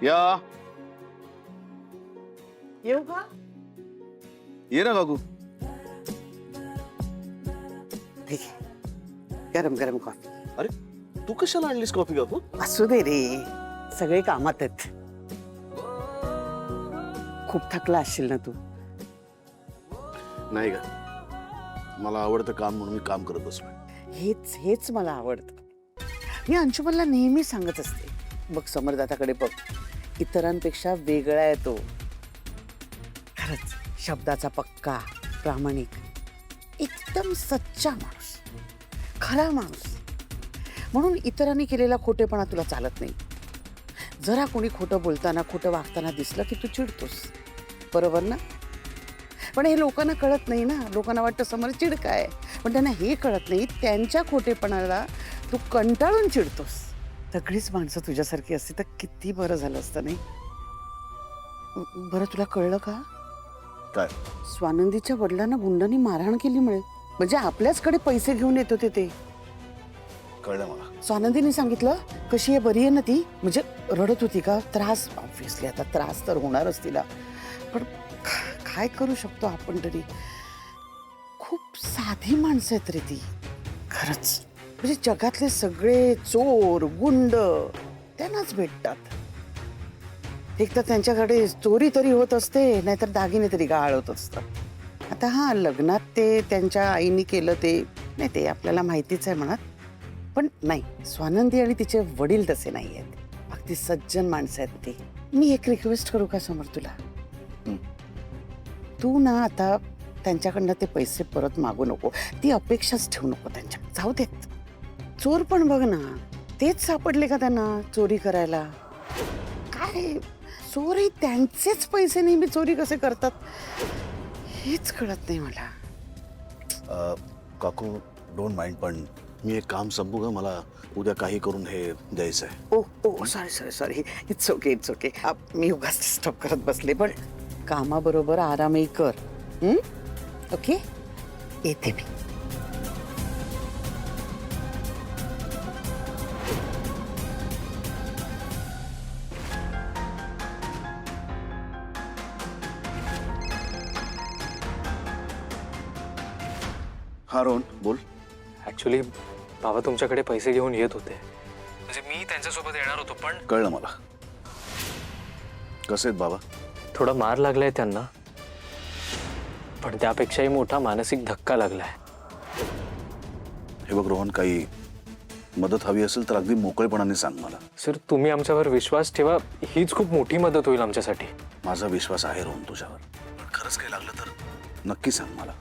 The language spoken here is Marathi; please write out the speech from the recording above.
या येऊ का? ये ना काकू. ठीक आहे, गरम गरम कॉफी. अरे तू कशाला आणलीस कॉफी काकू? असू दे रे, सगळे कामात आहेत. खूप थकला असशील ना तू. नाही का, मला आवडतं काम म्हणून मी काम करत बसलोय. हेच हेच मला आवडतं. मी अंशुमनला नेहमी सांगत असते, बघ समरदाताकडे बघ, इतरांपेक्षा वेगळा आहे तो. खरंच शब्दाचा पक्का, प्रामाणिक, एकदम सच्चा माणूस, खरा माणूस. म्हणून इतरांनी केलेला खोटेपणा तुला चालत नाही. जरा कोणी खोटं बोलताना, खोटं वागताना दिसलं की तू चिडतोस, बरोबर ना? पण हे लोकांना कळत नाही ना. लोकांना वाटतं समोर चिडका आहे, पण त्यांना हे कळत नाही, त्यांच्या खोटेपणाला तू कंटाळून चिडतोस. सगळीच माणसं तुझ्यासारखी असती तर किती बरं झालं असतं नाही? बरं तुला कळलं का? काय? स्वानंदीच्या वडिलांना गुंडांनी मारहाण केली म्हणजे आपल्याचकडे पैसे घेऊन येत होते ते. कळलं मला. स्वानंदीने सांगितलं. कशी आहे, बरी आहे ना ती? म्हणजे रडत होती का? त्रास, ऑब्व्हियसली आता त्रास तर होणारच तिला, पण काय करू शकतो आपण तरी? खूप साधी माणसं आहेत रे ती, खरंच. म्हणजे जगातले सगळे चोर गुंड त्यांनाच भेटतात. एक तर त्यांच्याकडे चोरी तरी होत असते, नाहीतर दागिने तरी गहाळ होत असतात. आता हा, लग्नात ते त्यांच्या आईने केलं ते नाही, ते आपल्याला माहितीच आहे म्हणत. पण नाही, स्वानंदी आणि तिचे वडील तसे नाही आहेत. अगदी सज्जन माणसं आहेत ते. मी एक रिक्वेस्ट करू का समोर तुला? तू ना आता त्यांच्याकडनं ते पैसे परत मागू नको, ती अपेक्षाच ठेवू नको त्यांच्या. जाऊ देत. चोर पण बघ ना, तेच सापडले का त्यांना चोरी करायला? काय चोरी, त्यांचेच पैसे नेहमी चोरी कसे करतात हेच कळत नाही मला. काकू डोंट माइंड, पण मी एक काम संपू का? मला उद्या काही करून हे द्यायचं आहे. Oh oh sorry sorry sorry, it's okay it's okay. मी उगाच डिस्टर्ब करत बसले, पण कामाबरोबर आरामही कर. ओके, येते मी. हा रोहन बोल. ऍक्च्युली बाबा तुमच्याकडे पैसे घेऊन येत होते, म्हणजे मी त्यांच्यासोबत येणार होतो, पण कळलं मला. कसे आहेत बाबा? थोडा मार लागलाय त्यांना, पण त्यापेक्षाही मोठा मानसिक धक्का लागलाय. हे बघ रोहन, काही मदत हवी असेल तर अगदी मोकळेपणाने सांग मला. सर तुम्ही आमच्यावर विश्वास ठेवा, हीच खूप मोठी मदत होईल आमच्यासाठी. माझा विश्वास आहे रोहन तुझ्यावर, पण खरंच काही लागलं तर नक्की सांग मला.